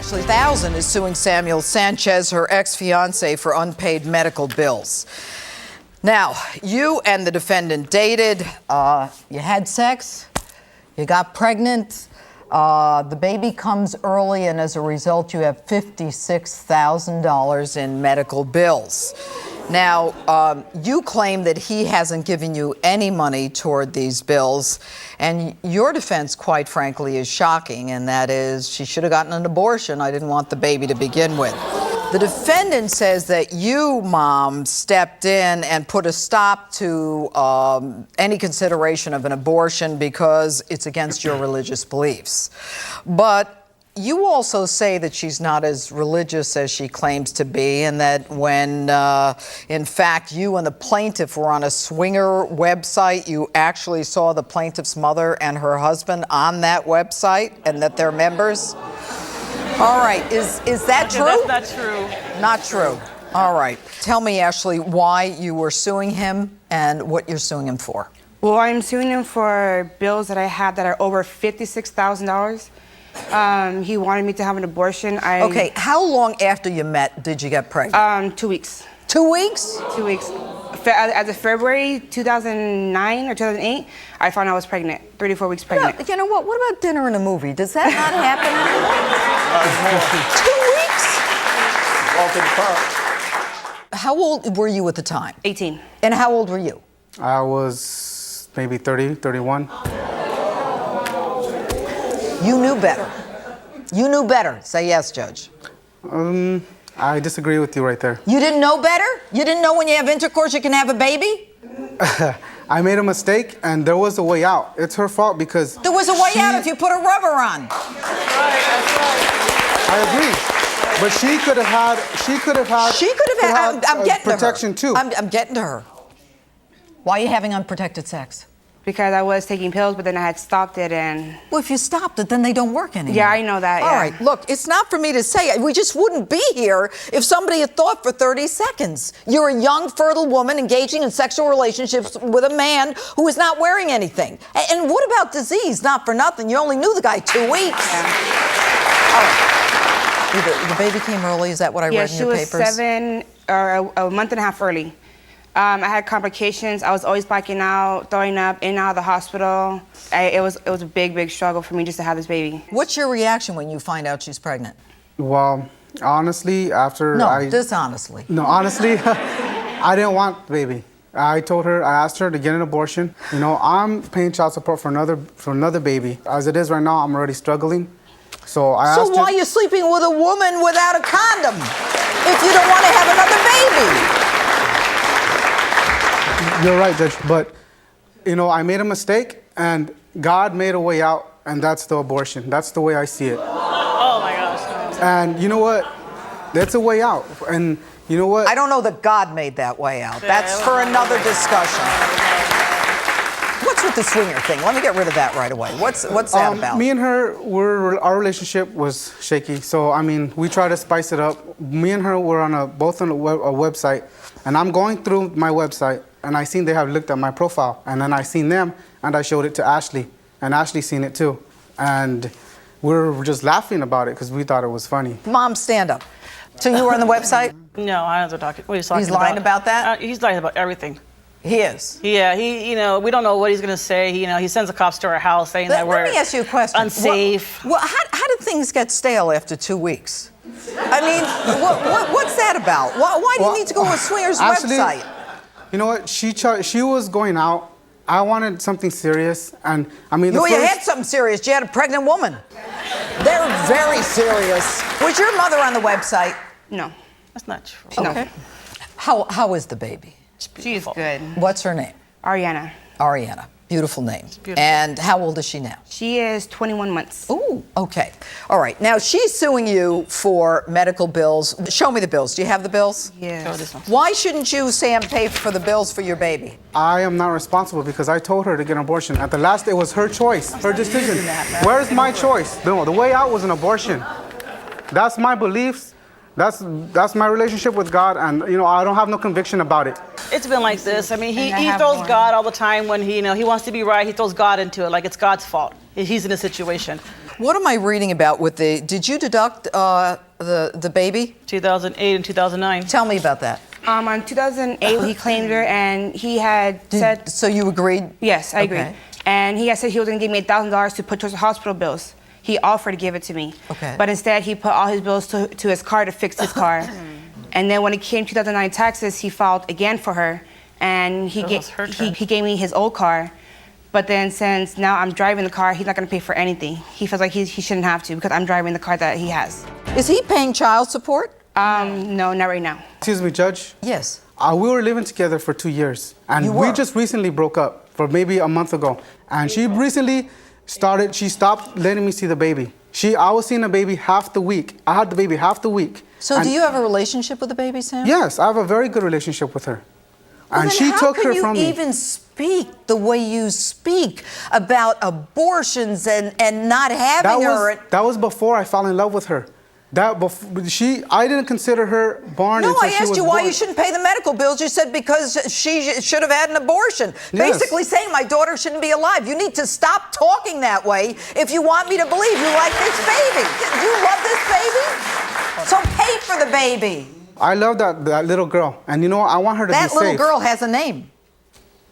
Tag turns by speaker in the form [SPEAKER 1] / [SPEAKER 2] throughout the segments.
[SPEAKER 1] Ashley Thousand is suing Samuel Sanchez, her ex-fiancé, for unpaid medical bills. Now, you and the defendant dated, you had sex, you got pregnant, the baby comes early, and as a result, you have $56,000 in medical bills. Now, you claim that he hasn't given you any money toward these bills, and your defense, quite frankly, is shocking, and that is, she should have gotten an abortion. I didn't want the baby to begin with. The defendant says that you, Mom, stepped in and put a stop to any consideration of an abortion because it's against your religious beliefs. But you also say that she's not as religious as she claims to be, and that when, in fact, you and the plaintiff were on a swinger website, you actually saw the plaintiff's mother and her husband on that website, and that they're members? All right, is that true?
[SPEAKER 2] That's not true.
[SPEAKER 1] Not true. All right. Tell me, Ashley, why you were suing him and what you're suing him for.
[SPEAKER 3] Well, I'm suing him for bills that I had that are over $56,000. He wanted me to have an abortion.
[SPEAKER 1] Okay, how long after you met did you get pregnant?
[SPEAKER 3] 2 weeks.
[SPEAKER 1] 2 weeks?
[SPEAKER 3] 2 weeks. As of February 2009 or 2008, I found I was pregnant, 34 weeks pregnant.
[SPEAKER 1] You know what? What about dinner and a movie? Does that not happen anymore? 2 weeks? How old were you at the time?
[SPEAKER 3] 18.
[SPEAKER 1] And how old were you?
[SPEAKER 4] I was maybe 30, 31.
[SPEAKER 1] You knew better. You knew better. Say yes, Judge.
[SPEAKER 4] I disagree with you right there.
[SPEAKER 1] You didn't know better? You didn't know when you have intercourse you can have a baby?
[SPEAKER 4] I made a mistake, and there was a way out. It's her fault because
[SPEAKER 1] there was a way out if you put a rubber on.
[SPEAKER 4] I agree, but she could have had.
[SPEAKER 1] I'm getting
[SPEAKER 4] protection
[SPEAKER 1] to her.
[SPEAKER 4] too.
[SPEAKER 1] I'm getting to her. Why are you having unprotected sex?
[SPEAKER 3] Because I was taking pills, but then I had stopped it, and...
[SPEAKER 1] Well, if you stopped it, then they don't work anymore.
[SPEAKER 3] Yeah, I know that,
[SPEAKER 1] All right, look, it's not for me to say. We just wouldn't be here if somebody had thought for 30 seconds. You're a young, fertile woman engaging in sexual relationships with a man who is not wearing anything. And what about disease? Not for nothing. You only knew the guy 2 weeks.
[SPEAKER 3] Yeah.
[SPEAKER 1] All right. The baby came early. Is that what I read in your papers?
[SPEAKER 3] Yeah, she was 7 or a month and a half early. I had complications. I was always blacking out, throwing up, in and out of the hospital. It was a big, big struggle for me just to have this baby.
[SPEAKER 1] What's your reaction when you find out she's pregnant?
[SPEAKER 4] Well, honestly, after
[SPEAKER 1] dishonestly.
[SPEAKER 4] No, honestly, I didn't want the baby. I asked her to get an abortion. You know, I'm paying child support for another baby. As it is right now, I'm already struggling. So why
[SPEAKER 1] are you sleeping with a woman without a condom if you don't want to have another baby?
[SPEAKER 4] You're right, Judge, but, you know, I made a mistake, and God made a way out, and that's the abortion. That's the way I see it.
[SPEAKER 2] Oh, my gosh.
[SPEAKER 4] And you know what? That's a way out. And you know what?
[SPEAKER 1] I don't know that God made that way out. That's for another discussion. What's with the swinger thing? Let me get rid of that right away. What's that about?
[SPEAKER 4] Me and her, our relationship was shaky. So, I mean, we tried to spice it up. Me and her were both on a website, and I'm going through my website, and I seen they have looked at my profile, and then I seen them, and I showed it to Ashley, and Ashley seen it too, and we were just laughing about it because we thought it was funny.
[SPEAKER 1] Mom, stand up. So you were on the website?
[SPEAKER 2] No, I wasn't talking. What are you talking
[SPEAKER 1] about? He's lying about that?
[SPEAKER 2] He's lying about everything.
[SPEAKER 1] He is.
[SPEAKER 2] Yeah, you know, we don't know what he's going to say. You know, he sends the cops to our house saying that we're
[SPEAKER 1] Let me ask you a question.
[SPEAKER 2] Unsafe.
[SPEAKER 1] Well, how did things get stale after 2 weeks? I mean, what's that about? Why do you need to go to a swinger's website?
[SPEAKER 4] You know what? She was going out. I wanted something serious, and I mean.
[SPEAKER 1] You had something serious. You had a pregnant woman. They're very serious. Was your mother on the website?
[SPEAKER 3] No.
[SPEAKER 2] That's not true.
[SPEAKER 1] Okay. How is the baby?
[SPEAKER 3] She's good.
[SPEAKER 1] What's her name?
[SPEAKER 3] Ariana.
[SPEAKER 1] Ariana. Beautiful name.
[SPEAKER 2] Beautiful.
[SPEAKER 1] And how old is she now?
[SPEAKER 3] She is 21 months.
[SPEAKER 1] Ooh, okay. All right. Now, she's suing you for medical bills. Show me the bills. Do you have the bills?
[SPEAKER 3] Yes.
[SPEAKER 1] Why shouldn't you, Sam, pay for the bills for your baby?
[SPEAKER 4] I am not responsible because I told her to get an abortion. At the last, it was her choice, her decision. Where's my choice? No, the way out was an abortion. That's my beliefs. That's my relationship with God, and you know I don't have no conviction about it.
[SPEAKER 2] It's been like this. I mean, he throws God all the time when he wants to be right. He throws God into it like it's God's fault. He's in a situation.
[SPEAKER 1] What am I reading about with the? Did you deduct the baby?
[SPEAKER 2] 2008 and 2009.
[SPEAKER 1] Tell me about that.
[SPEAKER 3] On 2008, he claimed her, and he had said.
[SPEAKER 1] So you agreed?
[SPEAKER 3] Yes, I agreed.
[SPEAKER 1] Okay.
[SPEAKER 3] And he had said he was going to give me $1,000 to put towards the hospital bills. He offered to give it to me.
[SPEAKER 1] Okay.
[SPEAKER 3] But instead, he put all his bills to his car to fix his car. And then when it came 2009 taxes, he filed again for her, and he gave me his old car. But then since now I'm driving the car, he's not going to pay for anything. He feels like he shouldn't have to because I'm driving the car that he has.
[SPEAKER 1] Is he paying child support?
[SPEAKER 3] No, not right now.
[SPEAKER 4] Excuse me, Judge.
[SPEAKER 1] Yes.
[SPEAKER 4] We were living together for 2 years, and
[SPEAKER 1] You
[SPEAKER 4] we
[SPEAKER 1] were?
[SPEAKER 4] just recently broke up for maybe a month ago. And she recently she stopped letting me see the baby. I was seeing the baby half the week. I had the baby half the week.
[SPEAKER 1] So do you have a relationship with the baby, Sam?
[SPEAKER 4] Yes, I have a very good relationship with her.
[SPEAKER 1] Well,
[SPEAKER 4] and
[SPEAKER 1] then
[SPEAKER 4] she took her
[SPEAKER 1] how
[SPEAKER 4] from
[SPEAKER 1] can you
[SPEAKER 4] me.
[SPEAKER 1] even speak the way you speak about abortions and not having her?
[SPEAKER 4] That was before I fell in love with her. I didn't consider her born
[SPEAKER 1] No,
[SPEAKER 4] until
[SPEAKER 1] I
[SPEAKER 4] she
[SPEAKER 1] asked
[SPEAKER 4] was
[SPEAKER 1] you why
[SPEAKER 4] born.
[SPEAKER 1] you shouldn't pay the medical bills. You said because she should have had an abortion.
[SPEAKER 4] Yes.
[SPEAKER 1] Basically saying my daughter shouldn't be alive. You need to stop talking that way if you want me to believe you like this baby. You love this baby? So pay for the baby.
[SPEAKER 4] I love that little girl. And you know what? I want her to be safe.
[SPEAKER 1] That little girl has a name.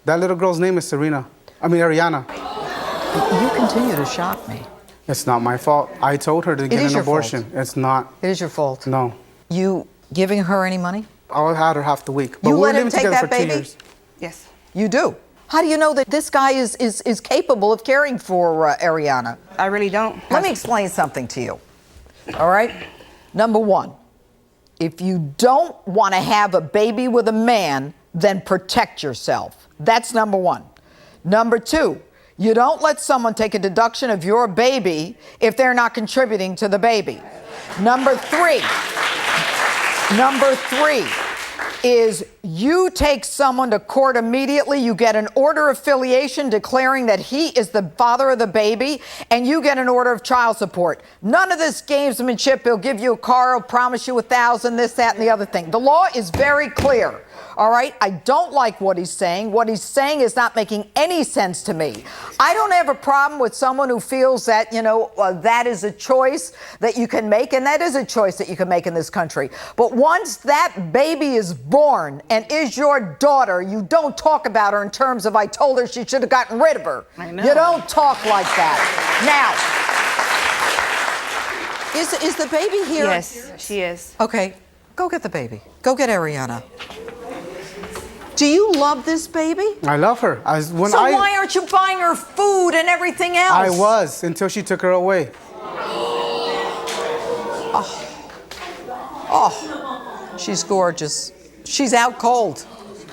[SPEAKER 4] That little girl's name is Ariana.
[SPEAKER 1] You continue to shock me.
[SPEAKER 4] It's not my fault. I told her to get
[SPEAKER 1] is
[SPEAKER 4] an
[SPEAKER 1] your
[SPEAKER 4] abortion.
[SPEAKER 1] fault.
[SPEAKER 4] It's not.
[SPEAKER 1] It is your fault.
[SPEAKER 4] No.
[SPEAKER 1] You giving her any money?
[SPEAKER 4] I had her half the week. But
[SPEAKER 1] You
[SPEAKER 4] we were
[SPEAKER 1] let him
[SPEAKER 4] living
[SPEAKER 1] take
[SPEAKER 4] together
[SPEAKER 1] that
[SPEAKER 4] for 2
[SPEAKER 1] baby?
[SPEAKER 4] years.
[SPEAKER 3] Yes.
[SPEAKER 1] You do. How do you know that this guy is capable of caring for Ariana?
[SPEAKER 3] I really don't.
[SPEAKER 1] Let me explain something to you. All right? Number one, if you don't want to have a baby with a man, then protect yourself. That's number one. Number two, you don't let someone take a deduction of your baby if they're not contributing to the baby. Number three is you take someone to court immediately, you get an order of filiation declaring that he is the father of the baby, and you get an order of child support. None of this gamesmanship, he'll give you a car, he'll promise you $1,000, this, that, and the other thing. The law is very clear. All right, I don't like what he's saying. What he's saying is not making any sense to me. I don't have a problem with someone who feels that, that is a choice that you can make, and that is a choice that you can make in this country. But once that baby is born and is your daughter, you don't talk about her in terms of I told her she should have gotten rid of her.
[SPEAKER 2] I know.
[SPEAKER 1] You don't talk like that. Now, is the baby here?
[SPEAKER 3] Yes, she is.
[SPEAKER 1] Okay, go get the baby. Go get Ariana. Do you love this baby?
[SPEAKER 4] I love her.
[SPEAKER 1] Why aren't you buying her food and everything else?
[SPEAKER 4] I was until she took her away.
[SPEAKER 1] Oh, she's gorgeous. She's out cold.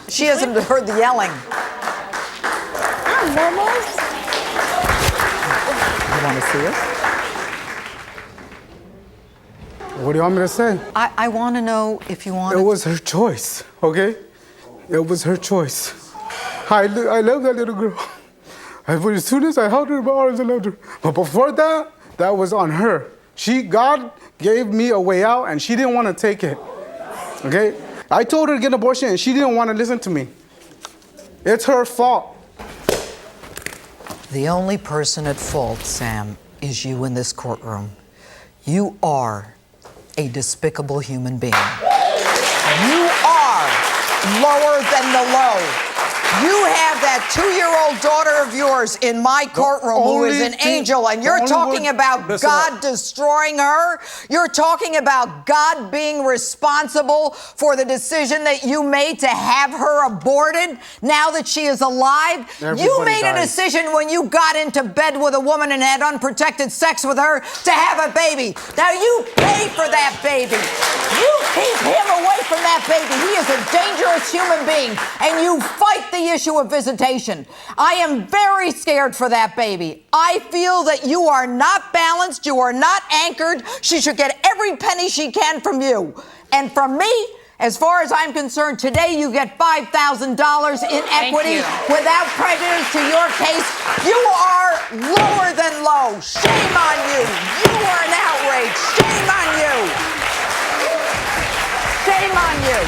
[SPEAKER 1] She hasn't heard the yelling.
[SPEAKER 3] I'm almost.
[SPEAKER 1] You want to see her?
[SPEAKER 4] What do you want me to say?
[SPEAKER 1] I want to know if you want
[SPEAKER 4] It was her choice, okay? It was her choice. I love that little girl. As soon as I held her in my arms, I loved her. But before that, that was on her. God gave me a way out, and she didn't want to take it. Okay? I told her to get an abortion, and she didn't want to listen to me. It's her fault.
[SPEAKER 1] The only person at fault, Sam, is you in this courtroom. You are a despicable human being. You are lower than the low. You have that 2-year-old daughter of yours in my courtroom who is an angel, and you're talking about God destroying her? You're talking about God being responsible for the decision that you made to have her aborted now that she is alive? You made a decision when you got into bed with a woman and had unprotected sex with her to have a baby. Now you pay for that baby. You keep him away from that baby. He is a dangerous human being, and you fight the issue of visitation. I am very scared for that baby. I feel that you are not balanced, you are not anchored. She should get every penny she can from you. And from me, as far as I'm concerned, today you get $5,000 in equity without prejudice to your case. You are lower than low. Shame on you. You are an outrage. Shame on you. Shame on you.